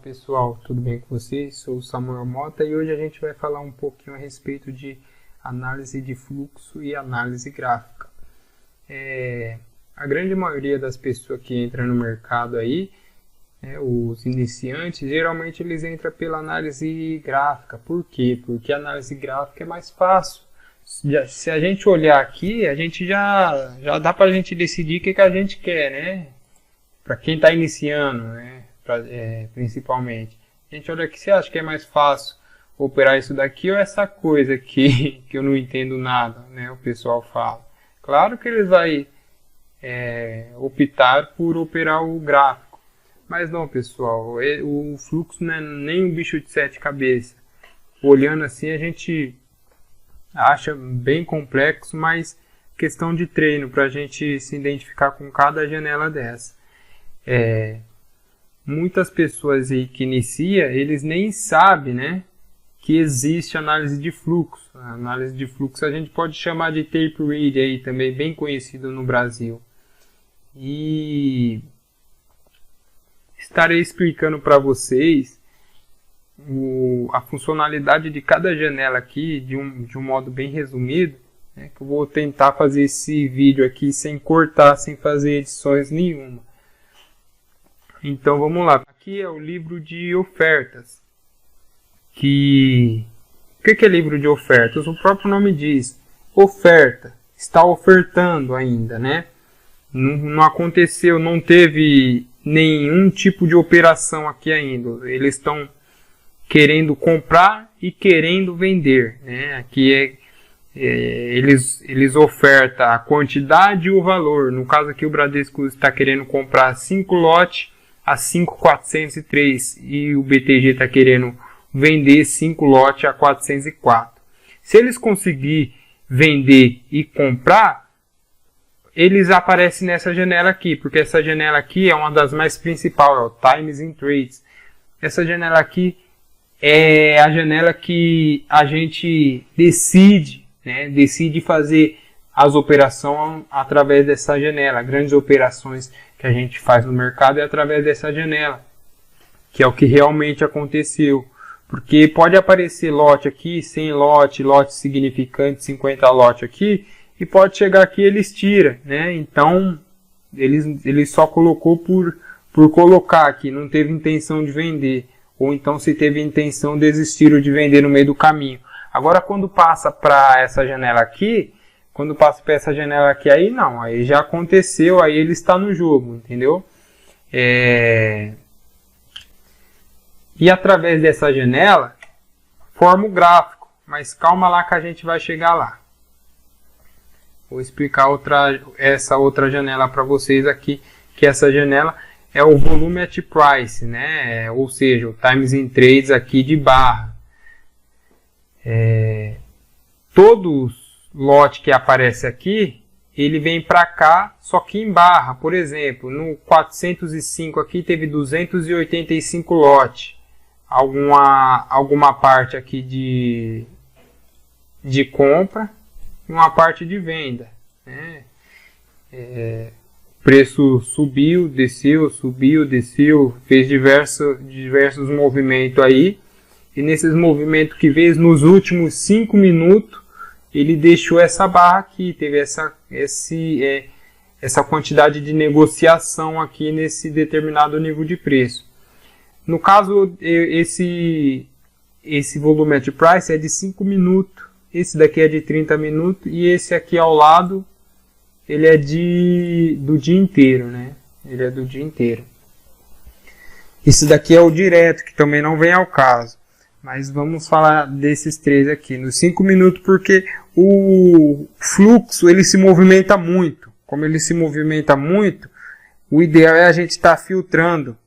pessoal, tudo bem com vocês? Sou o Samuel Mota e hoje a gente vai falar um pouquinho a respeito de análise de fluxo e análise gráfica. A grande maioria das pessoas que entram no mercado aí, os iniciantes, geralmente eles entram pela análise gráfica. Por quê? Porque a análise gráfica é mais fácil. Se a gente olhar aqui, a gente já dá para a gente decidir o que a gente quer, né? Para quem está iniciando, né? Principalmente. A gente olha aqui, você acha que é mais fácil operar isso daqui ou essa coisa aqui que eu não entendo nada, né? O pessoal fala. Claro que eles vão optar por operar o gráfico. Mas não, pessoal, o fluxo não é nem um bicho de 7 cabeças. Olhando assim, a gente acha bem complexo, mas questão de treino para a gente se identificar com cada janela dessa. Muitas pessoas aí que iniciam, eles nem sabem, né, que existe análise de fluxo. A análise de fluxo a gente pode chamar de tape read aí, também bem conhecido no Brasil. E estarei explicando para vocês a funcionalidade de cada janela aqui de um modo bem resumido, né, que eu vou tentar fazer esse vídeo aqui sem cortar, sem fazer edições nenhuma. Então vamos lá. Aqui é o livro de ofertas. O que é livro de ofertas? O próprio nome diz. Oferta. Está ofertando ainda, né? Não aconteceu, não teve nenhum tipo de operação aqui ainda. Eles estão querendo comprar e querendo vender, né? Aqui eles ofertam a quantidade e o valor. No caso aqui o Bradesco está querendo comprar 5 lotes a 5.403 e o BTG está querendo vender 5 lotes a 404. Se eles conseguirem vender e comprar, eles aparecem nessa janela aqui, porque essa janela aqui é uma das mais principais, é o Times in Trades. Essa janela aqui é a janela que a gente decide fazer as operações através dessa janela. Grandes operações que a gente faz no mercado é através dessa janela, que é o que realmente aconteceu. Porque pode aparecer lote aqui, 100 lote significante, 50 lote aqui, e pode chegar aqui e eles tiram, né? Então, ele só colocou por colocar aqui, não teve intenção de vender. Ou então, se teve intenção, desistiram de vender no meio do caminho. Agora, quando passa para essa janela aqui, aí não, aí já aconteceu, aí ele está no jogo, entendeu? E através dessa janela, forma o gráfico, mas calma lá que a gente vai chegar lá. Vou explicar essa outra janela para vocês aqui, que essa janela é o volume at price, né? Ou seja, o Times in Trades aqui de barra. Todos lote que aparece aqui, ele vem para cá, só que em barra. Por exemplo, no 405 aqui teve 285 lote. Alguma parte aqui de compra e uma parte de venda, né? Preço subiu, desceu, fez diversos movimentos aí. E nesses movimentos que fez nos últimos 5 minutos, ele deixou essa barra aqui, teve essa quantidade de negociação aqui nesse determinado nível de preço. No caso, esse volume at price é de 5 minutos, esse daqui é de 30 minutos e esse aqui ao lado, ele é do dia inteiro, né? Ele é do dia inteiro. Esse daqui é o direto, que também não vem ao caso. Mas vamos falar desses três aqui, nos 5 minutos, porque o fluxo ele se movimenta muito. Como ele se movimenta muito, o ideal é a gente estar filtrando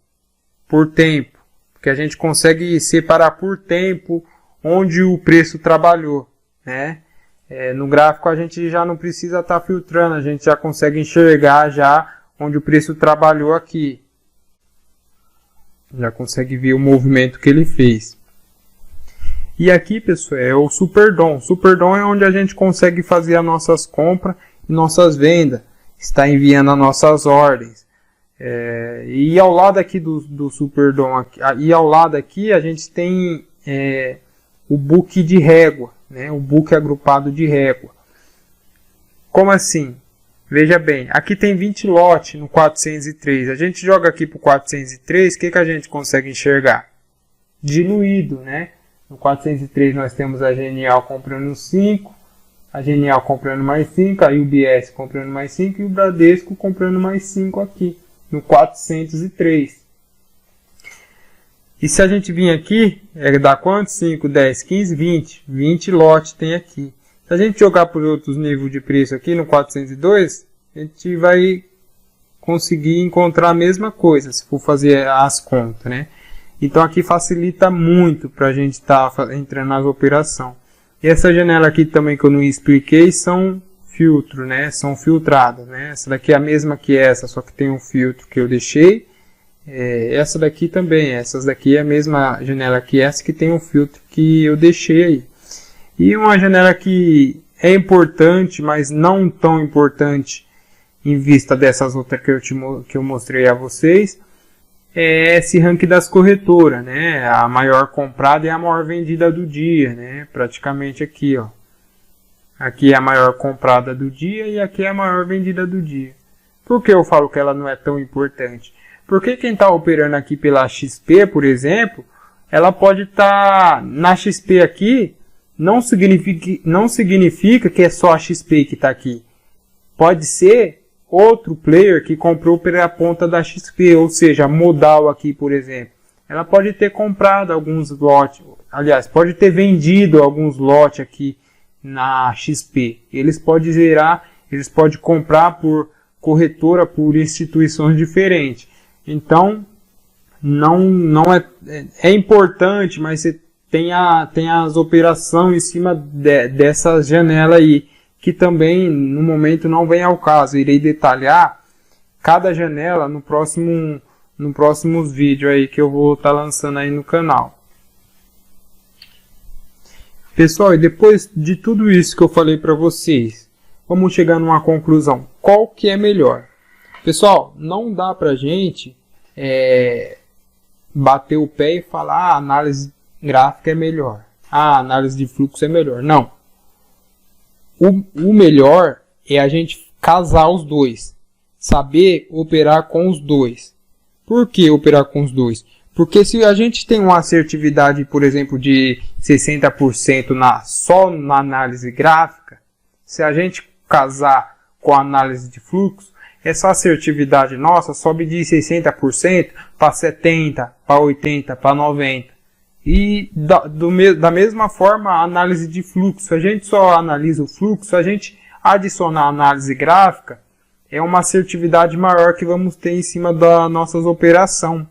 por tempo, porque a gente consegue separar por tempo onde o preço trabalhou, né? No gráfico a gente já não precisa estar filtrando, a gente já consegue enxergar já onde o preço trabalhou aqui. Já consegue ver o movimento que ele fez. E aqui, pessoal, é o Superdom. Superdom é onde a gente consegue fazer as nossas compras e nossas vendas. Está enviando as nossas ordens. E ao lado aqui do Superdom, e ao lado aqui a gente tem o book de régua, né? O book agrupado de régua. Como assim? Veja bem, aqui tem 20 lotes no 403. A gente joga aqui para o 403, o que a gente consegue enxergar? Diluído, né? No 403 nós temos a Genial comprando 5, a Genial comprando mais 5, a UBS comprando mais 5 e o Bradesco comprando mais 5 aqui, no 403. E se a gente vir aqui, dá quanto? 5, 10, 15, 20. 20 lotes tem aqui. Se a gente jogar por outros níveis de preço aqui no 402, a gente vai conseguir encontrar a mesma coisa, se for fazer as contas, né? Então aqui facilita muito para a gente estar entrando nas operações. E essa janela aqui também que eu não expliquei são filtro, né? São filtradas, né? Essa daqui é a mesma que essa, só que tem um filtro que eu deixei. Essa daqui também, essas daqui é a mesma janela que essa, que tem um filtro que eu deixei aí. E uma janela que é importante, mas não tão importante em vista dessas outras que eu mostrei a vocês, é esse ranking das corretoras, né? A maior comprada e a maior vendida do dia, né? Praticamente aqui, ó. Aqui é a maior comprada do dia e aqui é a maior vendida do dia. Por que eu falo que ela não é tão importante? Porque quem está operando aqui pela XP, por exemplo, ela pode estar na XP aqui, não significa que é só a XP que está aqui. Pode ser outro player que comprou pela ponta da XP, ou seja, a Modal aqui, por exemplo. Ela pode ter comprado alguns lotes, aliás, pode ter vendido alguns lotes aqui na XP. Eles podem zerar, eles podem comprar por corretora, por instituições diferentes. Então, não é importante, mas você tem as operações em cima dessa janela aí, que também no momento não vem ao caso. Irei detalhar cada janela no próximos vídeos aí que eu vou estar lançando aí no canal. Pessoal, e depois de tudo isso que eu falei para vocês, vamos chegar numa conclusão. Qual que é melhor? Pessoal, não dá pra gente bater o pé e falar a análise gráfica é melhor, a análise de fluxo é melhor. Não. O melhor é a gente casar os dois, saber operar com os dois. Por que operar com os dois? Porque se a gente tem uma assertividade, por exemplo, de 60% só na análise gráfica, se a gente casar com a análise de fluxo, essa assertividade nossa sobe de 60% para 70%, para 80%, para 90%. E da mesma forma a análise de fluxo. Se a gente só analisa o fluxo, se a gente adicionar a análise gráfica, é uma assertividade maior que vamos ter em cima das nossas operações.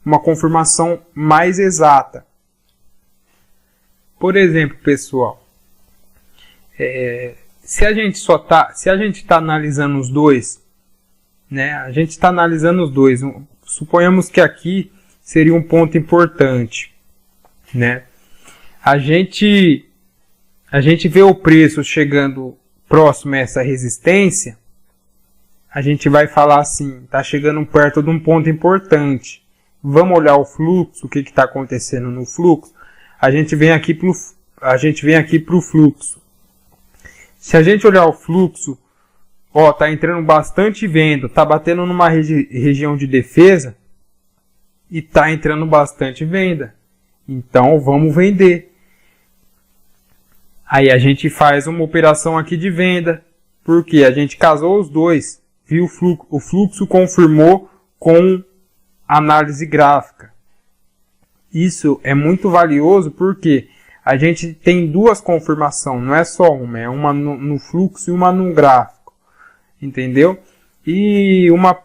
Uma confirmação mais exata. Por exemplo, pessoal, se a gente está analisando os dois, né? A gente está analisando os dois. Suponhamos que aqui seria um ponto importante, né? A gente vê o preço chegando próximo a essa resistência, a gente vai falar assim, está chegando perto de um ponto importante. Vamos olhar o fluxo, o que está acontecendo no fluxo. A gente vem aqui para o fluxo. Se a gente olhar o fluxo, ó, tá entrando bastante venda, tá batendo numa região de defesa e tá entrando bastante venda. Então vamos vender. Aí a gente faz uma operação aqui de venda, porque a gente casou os dois, viu o fluxo confirmou com análise gráfica. Isso é muito valioso porque a gente tem duas confirmações, não é só uma, é uma no fluxo e uma no gráfico. Entendeu? E uma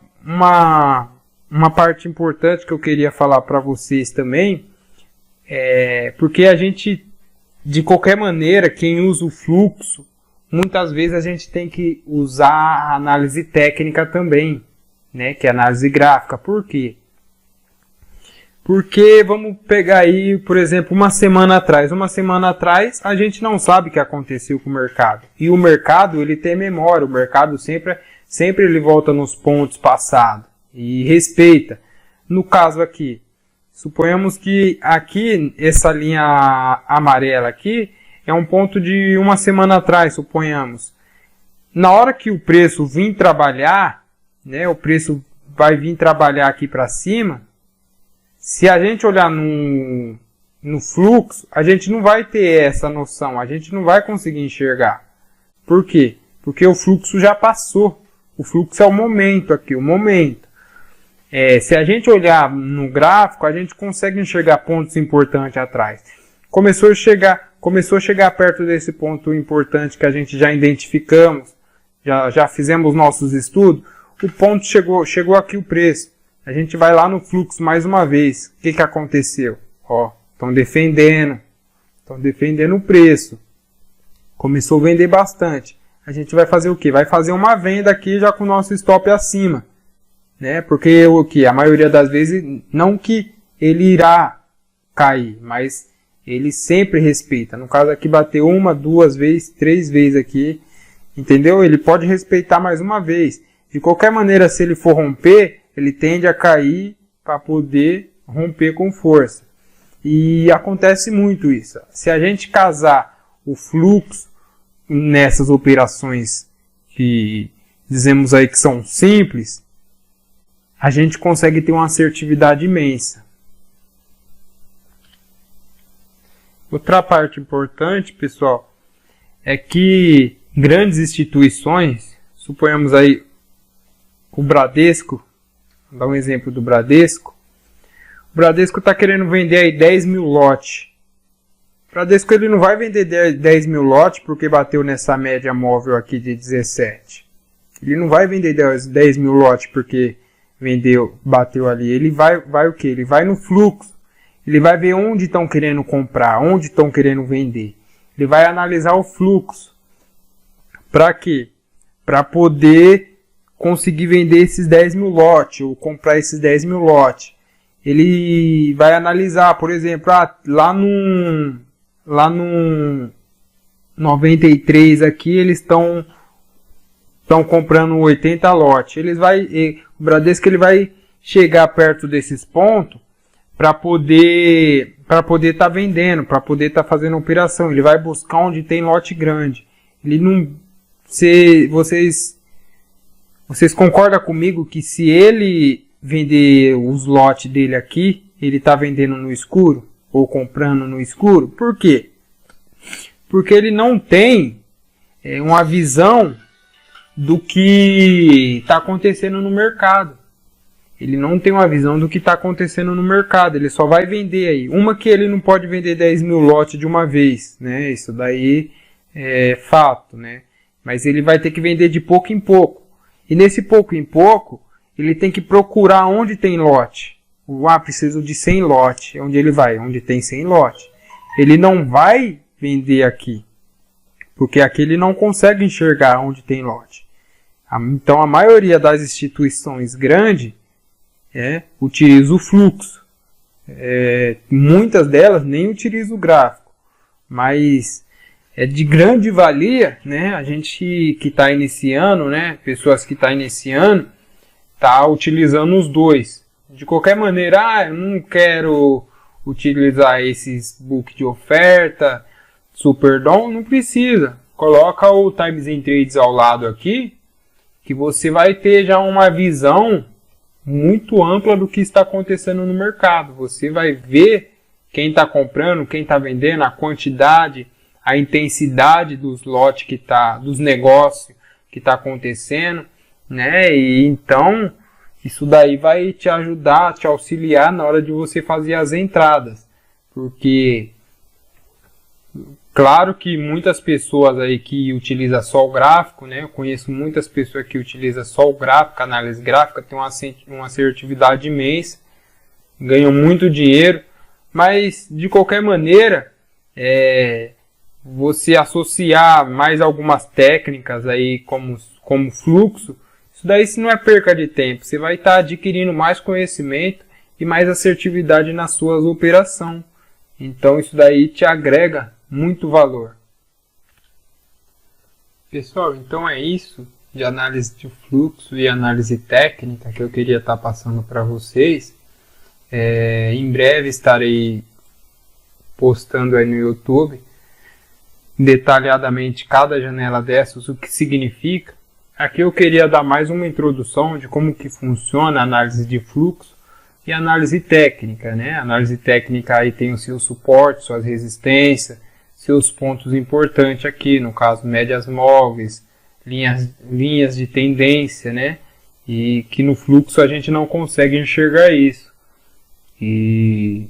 parte importante que eu queria falar para vocês também, porque a gente, de qualquer maneira, quem usa o fluxo, muitas vezes a gente tem que usar a análise técnica também, né? Que é a análise gráfica. Por quê? Porque vamos pegar aí, por exemplo, uma semana atrás. Uma semana atrás a gente não sabe o que aconteceu com o mercado. E o mercado ele tem memória. O mercado sempre ele volta nos pontos passados. e respeita. No caso aqui, suponhamos que aqui, essa linha amarela aqui, é um ponto de uma semana atrás, suponhamos. Na hora que o preço vir trabalhar, né, o preço vai vir trabalhar aqui para cima, se a gente olhar no fluxo, a gente não vai ter essa noção, a gente não vai conseguir enxergar. Por quê? Porque o fluxo já passou. O fluxo é o momento aqui, o momento. Se a gente olhar no gráfico, a gente consegue enxergar pontos importantes atrás. Começou a chegar perto desse ponto importante que a gente já identificamos, já fizemos nossos estudos, o ponto chegou aqui o preço. A gente vai lá no fluxo mais uma vez. O que aconteceu? Estão defendendo o preço. Começou a vender bastante. A gente vai fazer o quê? Vai fazer uma venda aqui já com o nosso stop acima. Né? Porque a maioria das vezes, não que ele irá cair, mas ele sempre respeita. No caso aqui bateu 1, 2 vezes, 3 vezes aqui. Entendeu? Ele pode respeitar mais uma vez. De qualquer maneira, se ele for romper, ele tende a cair para poder romper com força. E acontece muito isso. Se a gente casar o fluxo nessas operações que dizemos aí que são simples, a gente consegue ter uma assertividade imensa. Outra parte importante, pessoal, é que grandes instituições, suponhamos aí o Bradesco, vou dar um exemplo do Bradesco. O Bradesco está querendo vender aí 10 mil lotes. O Bradesco ele não vai vender 10 mil lotes porque bateu nessa média móvel aqui de 17. Ele não vai vender 10 mil lotes porque bateu ali. Ele vai o quê? Ele vai no fluxo. Ele vai ver onde estão querendo comprar, onde estão querendo vender. Ele vai analisar o fluxo. Para quê? Para poder conseguir vender esses 10 mil lotes ou comprar esses 10 mil lotes. Ele vai analisar, por exemplo, lá no 93 aqui eles estão comprando 80 lotes. O Bradesco ele vai chegar perto desses pontos para poder estar vendendo, para poder estar fazendo operação. Ele vai buscar onde tem lote grande. Ele não, vocês concordam comigo que se ele vender os lotes dele aqui, ele está vendendo no escuro ou comprando no escuro? Por quê? Porque ele não tem uma visão do que está acontecendo no mercado. Ele não tem uma visão do que está acontecendo no mercado. Ele só vai vender aí. Uma que ele não pode vender 10 mil lotes de uma vez, né? Isso daí é fato, né? Mas ele vai ter que vender de pouco em pouco. E nesse pouco em pouco, ele tem que procurar onde tem lote. Preciso de 100 lote. Onde ele vai? Onde tem 100 lote. Ele não vai vender aqui. Porque aqui ele não consegue enxergar onde tem lote. Então a maioria das instituições grandes utiliza o fluxo. Muitas delas nem utilizam o gráfico. Mas é de grande valia, né? A gente que está iniciando, né? Pessoas que estão iniciando, tá utilizando os dois. De qualquer maneira, eu não quero utilizar esses book de oferta, Superdom, não precisa. Coloca o Times in Trades ao lado aqui, que você vai ter já uma visão muito ampla do que está acontecendo no mercado. Você vai ver quem está comprando, quem está vendendo, a quantidade, a intensidade dos lotes dos negócios que está acontecendo, né? E então isso daí vai te ajudar, te auxiliar na hora de você fazer as entradas, porque claro que muitas pessoas aí que utilizam só o gráfico, né? Eu conheço muitas pessoas que utilizam só o gráfico, análise gráfica, tem uma assertividade imensa, ganham muito dinheiro, mas de qualquer maneira, você associar mais algumas técnicas aí como fluxo, isso daí se não é perca de tempo, você vai estar adquirindo mais conhecimento e mais assertividade nas suas operações. Então isso daí te agrega muito valor. Pessoal, então é isso. de análise de fluxo e análise técnica que eu queria estar passando para vocês. Em breve estarei postando aí no YouTube detalhadamente cada janela dessas, o que significa. Aqui eu queria dar mais uma introdução de como que funciona a análise de fluxo e a análise técnica, né? A análise técnica aí tem o seu suporte, suas resistências, seus pontos importantes aqui, no caso médias móveis, linhas de tendência, né? E que no fluxo a gente não consegue enxergar isso. E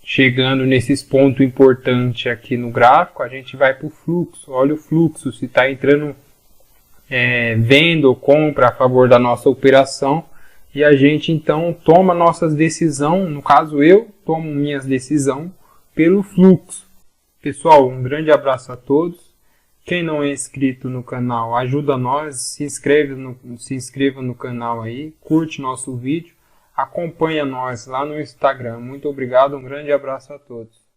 chegando nesses pontos importantes aqui no gráfico, a gente vai para o fluxo. Olha o fluxo, se está entrando venda ou compra a favor da nossa operação, e a gente então toma nossas decisões, no caso eu tomo minhas decisões pelo fluxo. Pessoal, um grande abraço a todos. Quem não é inscrito no canal, ajuda nós, se inscreva no canal aí, curte nosso vídeo, acompanha nós lá no Instagram. Muito obrigado, um grande abraço a todos.